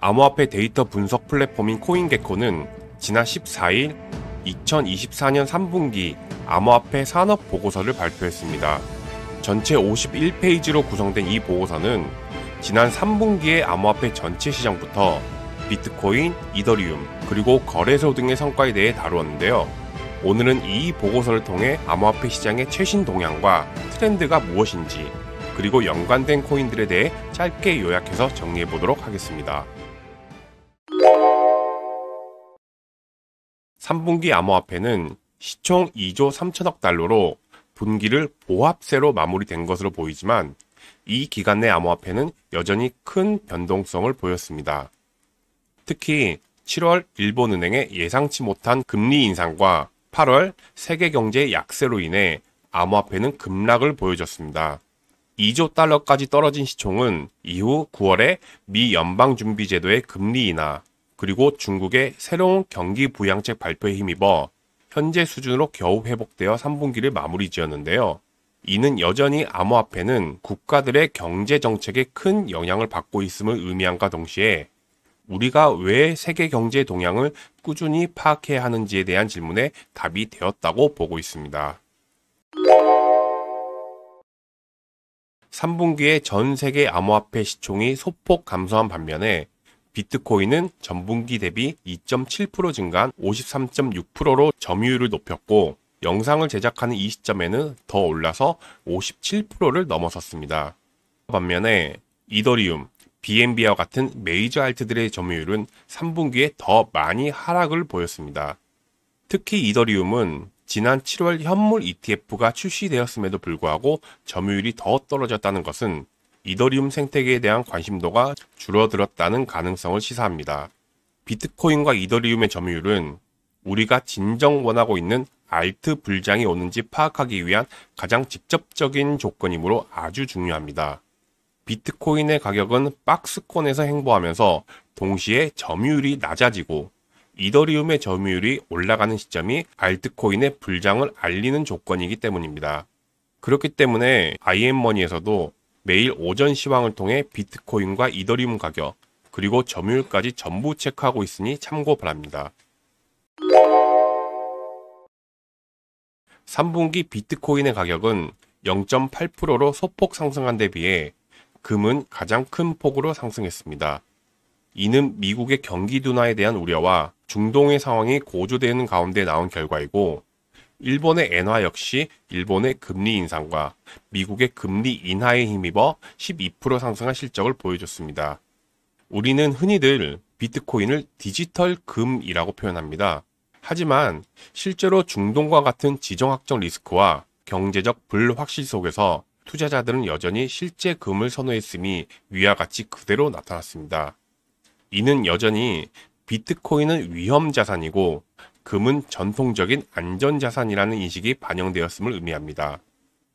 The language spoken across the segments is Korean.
암호화폐 데이터 분석 플랫폼인 코인게코는 지난 14일 2024년 3분기 암호화폐 산업 보고서를 발표했습니다. 전체 51페이지로 구성된 이 보고서는 지난 3분기의 암호화폐 전체 시장부터 비트코인, 이더리움, 그리고 거래소 등의 성과에 대해 다루었는데요. 오늘은 이 보고서를 통해 암호화폐 시장의 최신 동향과 트렌드가 무엇인지, 그리고 연관된 코인들에 대해 짧게 요약해서 정리해 보도록 하겠습니다. 3분기 암호화폐는 시총 2조 3천억 달러로 분기를 보합세로 마무리된 것으로 보이지만 이 기간 내 암호화폐는 여전히 큰 변동성을 보였습니다. 특히 7월 일본은행의 예상치 못한 금리 인상과 8월 세계 경제 약세로 인해 암호화폐는 급락을 보여줬습니다. 2조 달러까지 떨어진 시총은 이후 9월에 미 연방준비제도의 금리 인하, 그리고 중국의 새로운 경기 부양책 발표에 힘입어 현재 수준으로 겨우 회복되어 3분기를 마무리 지었는데요. 이는 여전히 암호화폐는 국가들의 경제 정책에 큰 영향을 받고 있음을 의미함과 동시에 우리가 왜 세계 경제 동향을 꾸준히 파악해야 하는지에 대한 질문에 답이 되었다고 보고 있습니다. 3분기에 전 세계 암호화폐 시총이 소폭 감소한 반면에 비트코인은 전분기 대비 2.7% 증가한 53.6%로 점유율을 높였고, 영상을 제작하는 이 시점에는 더 올라서 57%를 넘어섰습니다. 반면에 이더리움, BNB와 같은 메이저 알트들의 점유율은 3분기에 더 많이 하락을 보였습니다. 특히 이더리움은 지난 7월 현물 ETF가 출시되었음에도 불구하고 점유율이 더 떨어졌다는 것은 이더리움 생태계에 대한 관심도가 줄어들었다는 가능성을 시사합니다. 비트코인과 이더리움의 점유율은 우리가 진정 원하고 있는 알트 불장이 오는지 파악하기 위한 가장 직접적인 조건이므로 아주 중요합니다. 비트코인의 가격은 박스권에서 행보하면서 동시에 점유율이 낮아지고 이더리움의 점유율이 올라가는 시점이 알트코인의 불장을 알리는 조건이기 때문입니다. 그렇기 때문에 IM머니에서도 매일 오전 시황을 통해 비트코인과 이더리움 가격, 그리고 점유율까지 전부 체크하고 있으니 참고 바랍니다. 3분기 비트코인의 가격은 0.8%로 소폭 상승한 데 비해 금은 가장 큰 폭으로 상승했습니다. 이는 미국의 경기 둔화에 대한 우려와 중동의 상황이 고조되는 가운데 나온 결과이고, 일본의 엔화 역시 일본의 금리 인상과 미국의 금리 인하에 힘입어 12% 상승한 실적을 보여줬습니다. 우리는 흔히들 비트코인을 디지털 금이라고 표현합니다. 하지만 실제로 중동과 같은 지정학적 리스크와 경제적 불확실 속에서 투자자들은 여전히 실제 금을 선호했음이 위와 같이 그대로 나타났습니다. 이는 여전히 비트코인은 위험 자산이고 금은 전통적인 안전자산이라는 인식이 반영되었음을 의미합니다.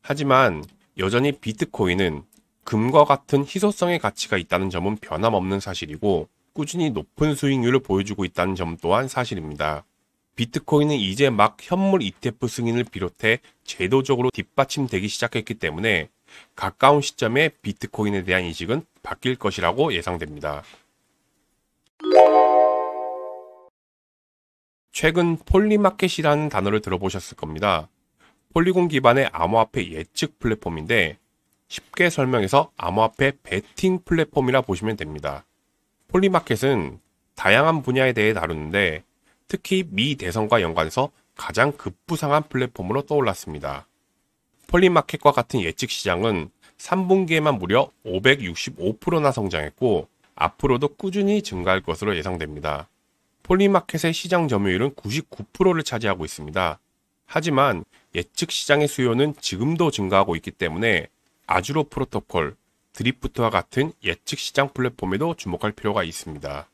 하지만 여전히 비트코인은 금과 같은 희소성의 가치가 있다는 점은 변함없는 사실이고, 꾸준히 높은 수익률을 보여주고 있다는 점 또한 사실입니다. 비트코인은 이제 막 현물 ETF 승인을 비롯해 제도적으로 뒷받침되기 시작했기 때문에 가까운 시점에 비트코인에 대한 인식은 바뀔 것이라고 예상됩니다. 최근 폴리마켓이라는 단어를 들어보셨을 겁니다. 폴리곤 기반의 암호화폐 예측 플랫폼인데 쉽게 설명해서 암호화폐 베팅 플랫폼이라 보시면 됩니다. 폴리마켓은 다양한 분야에 대해 다루는데 특히 미 대선과 연관해서 가장 급부상한 플랫폼으로 떠올랐습니다. 폴리마켓과 같은 예측 시장은 3분기에만 무려 565%나 성장했고 앞으로도 꾸준히 증가할 것으로 예상됩니다. 폴리마켓의 시장 점유율은 99%를 차지하고 있습니다. 하지만 예측 시장의 수요는 지금도 증가하고 있기 때문에 아주로 프로토콜, 드리프트와 같은 예측 시장 플랫폼에도 주목할 필요가 있습니다.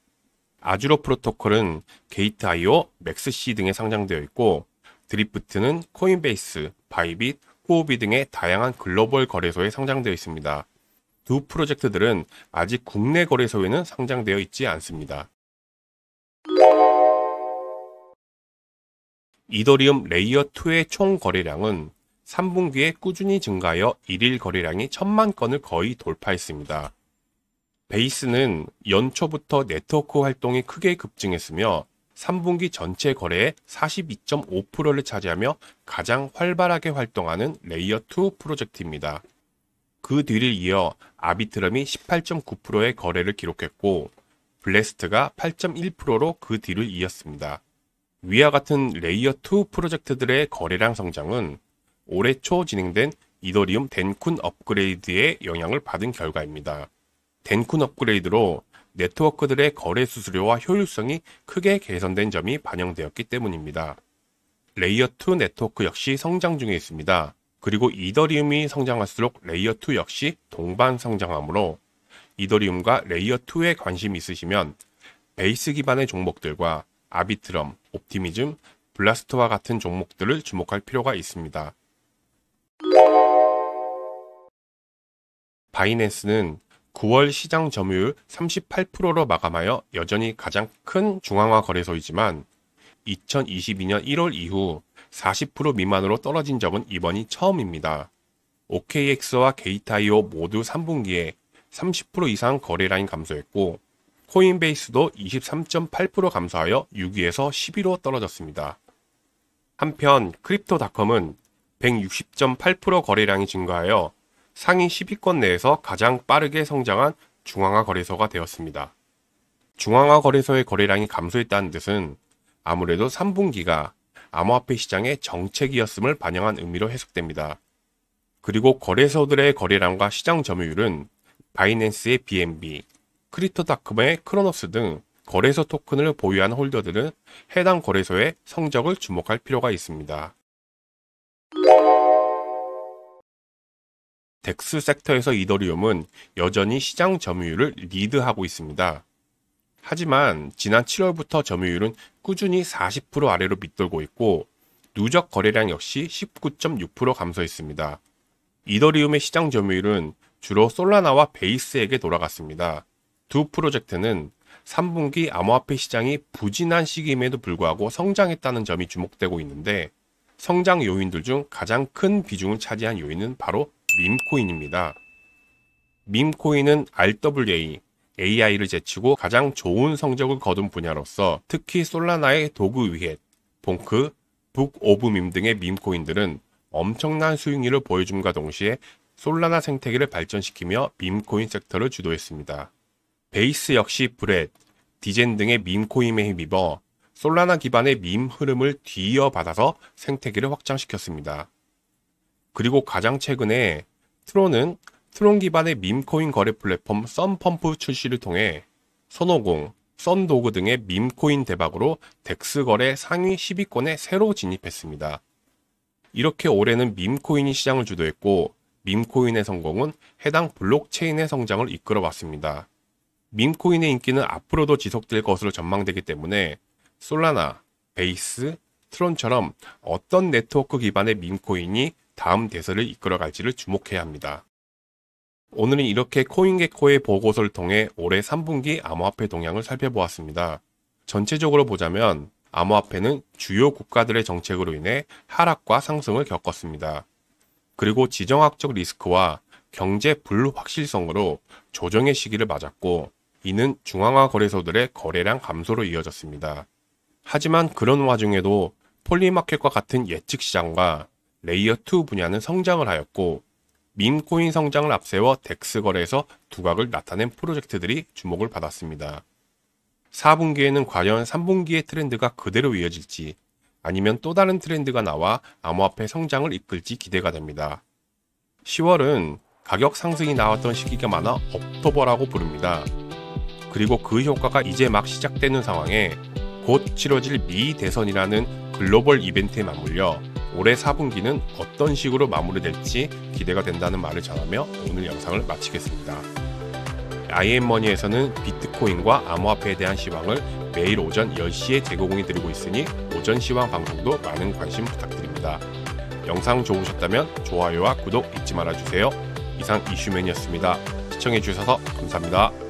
아주로 프로토콜은 게이트.io, 맥스C 등에 상장되어 있고, 드리프트는 코인베이스, 바이빗, 후오비 등의 다양한 글로벌 거래소에 상장되어 있습니다. 두 프로젝트들은 아직 국내 거래소에는 상장되어 있지 않습니다. 이더리움 레이어2의 총 거래량은 3분기에 꾸준히 증가하여 일일 거래량이 1000만 건을 거의 돌파했습니다. 베이스는 연초부터 네트워크 활동이 크게 급증했으며 3분기 전체 거래의 42.5%를 차지하며 가장 활발하게 활동하는 레이어 2 프로젝트입니다. 그 뒤를 이어 아비트럼이 18.9%의 거래를 기록했고 블래스트가 8.1%로 그 뒤를 이었습니다. 위와 같은 레이어 2 프로젝트들의 거래량 성장은 올해 초 진행된 이더리움 덴쿤 업그레이드의 영향을 받은 결과입니다. 덴쿤 업그레이드로 네트워크들의 거래 수수료와 효율성이 크게 개선된 점이 반영되었기 때문입니다. 레이어 2 네트워크 역시 성장 중에 있습니다. 그리고 이더리움이 성장할수록 레이어 2 역시 동반 성장하므로 이더리움과 레이어 2에 관심이 있으시면 베이스 기반의 종목들과 아비트럼, 옵티미즘, 블라스트와 같은 종목들을 주목할 필요가 있습니다. 바이낸스는 9월 시장 점유율 38%로 마감하여 여전히 가장 큰 중앙화 거래소이지만 2022년 1월 이후 40% 미만으로 떨어진 적은 이번이 처음입니다. OKX와 게이트.io 모두 3분기에 30% 이상 거래량이 감소했고 코인베이스도 23.8% 감소하여 6위에서 10위로 떨어졌습니다. 한편 크립토닷컴은 160.8% 거래량이 증가하여 상위 10위권 내에서 가장 빠르게 성장한 중앙화 거래소가 되었습니다. 중앙화 거래소의 거래량이 감소했다는 뜻은 아무래도 3분기가 암호화폐 시장의 정책이었음을 반영한 의미로 해석됩니다. 그리고 거래소들의 거래량과 시장 점유율은 바이낸스의 BNB, 크립토닷컴의 크로노스 등 거래소 토큰을 보유한 홀더들은 해당 거래소의 성적을 주목할 필요가 있습니다. 덱스 섹터에서 이더리움은 여전히 시장 점유율을 리드하고 있습니다. 하지만 지난 7월부터 점유율은 꾸준히 40% 아래로 밑돌고 있고 누적 거래량 역시 19.6% 감소했습니다. 이더리움의 시장 점유율은 주로 솔라나와 베이스에게 돌아갔습니다. 두 프로젝트는 3분기 암호화폐 시장이 부진한 시기임에도 불구하고 성장했다는 점이 주목되고 있는데 성장 요인들 중 가장 큰 비중을 차지한 요인은 바로 밈코인입니다. 밈코인은 RWA, AI를 제치고 가장 좋은 성적을 거둔 분야로서 특히 솔라나의 도그 위헷, 봉크, 북 오브 밈 등의 밈코인들은 엄청난 수익률을 보여줌과 동시에 솔라나 생태계를 발전시키며 밈코인 섹터를 주도했습니다. 베이스 역시 브렛, 디젠 등의 밈코인에 힘입어 솔라나 기반의 밈 흐름을 뒤이어받아서 생태계를 확장시켰습니다. 그리고 가장 최근에 트론은 트론 기반의 밈코인 거래 플랫폼 썬펌프 출시를 통해 손오공, 썬도그 등의 밈코인 대박으로 덱스 거래 상위 10위권에 새로 진입했습니다. 이렇게 올해는 밈코인이 시장을 주도했고 밈코인의 성공은 해당 블록체인의 성장을 이끌어왔습니다. 밈코인의 인기는 앞으로도 지속될 것으로 전망되기 때문에 솔라나, 베이스, 트론처럼 어떤 네트워크 기반의 밈코인이 다음 대세를 이끌어갈지를 주목해야 합니다. 오늘은 이렇게 코인게코의 보고서를 통해 올해 3분기 암호화폐 동향을 살펴보았습니다. 전체적으로 보자면 암호화폐는 주요 국가들의 정책으로 인해 하락과 상승을 겪었습니다. 그리고 지정학적 리스크와 경제 불확실성으로 조정의 시기를 맞았고 이는 중앙화 거래소들의 거래량 감소로 이어졌습니다. 하지만 그런 와중에도 폴리마켓과 같은 예측 시장과 레이어 2 분야는 성장을 하였고 밈코인 성장을 앞세워 덱스 거래에서 두각을 나타낸 프로젝트들이 주목을 받았습니다. 4분기에는 과연 3분기의 트렌드가 그대로 이어질지 아니면 또 다른 트렌드가 나와 암호화폐 성장을 이끌지 기대가 됩니다. 10월은 가격 상승이 나왔던 시기가 많아 억토버라고 부릅니다. 그리고 그 효과가 이제 막 시작되는 상황에 곧 치러질 미 대선이라는 글로벌 이벤트에 맞물려 올해 4분기는 어떤 식으로 마무리될지 기대가 된다는 말을 전하며 오늘 영상을 마치겠습니다. IM머니에서는 비트코인과 암호화폐에 대한 시황을 매일 오전 10시에 제공해 드리고 있으니 오전 시황 방송도 많은 관심 부탁드립니다. 영상 좋으셨다면 좋아요와 구독 잊지 말아주세요. 이상 이슈맨이었습니다. 시청해주셔서 감사합니다.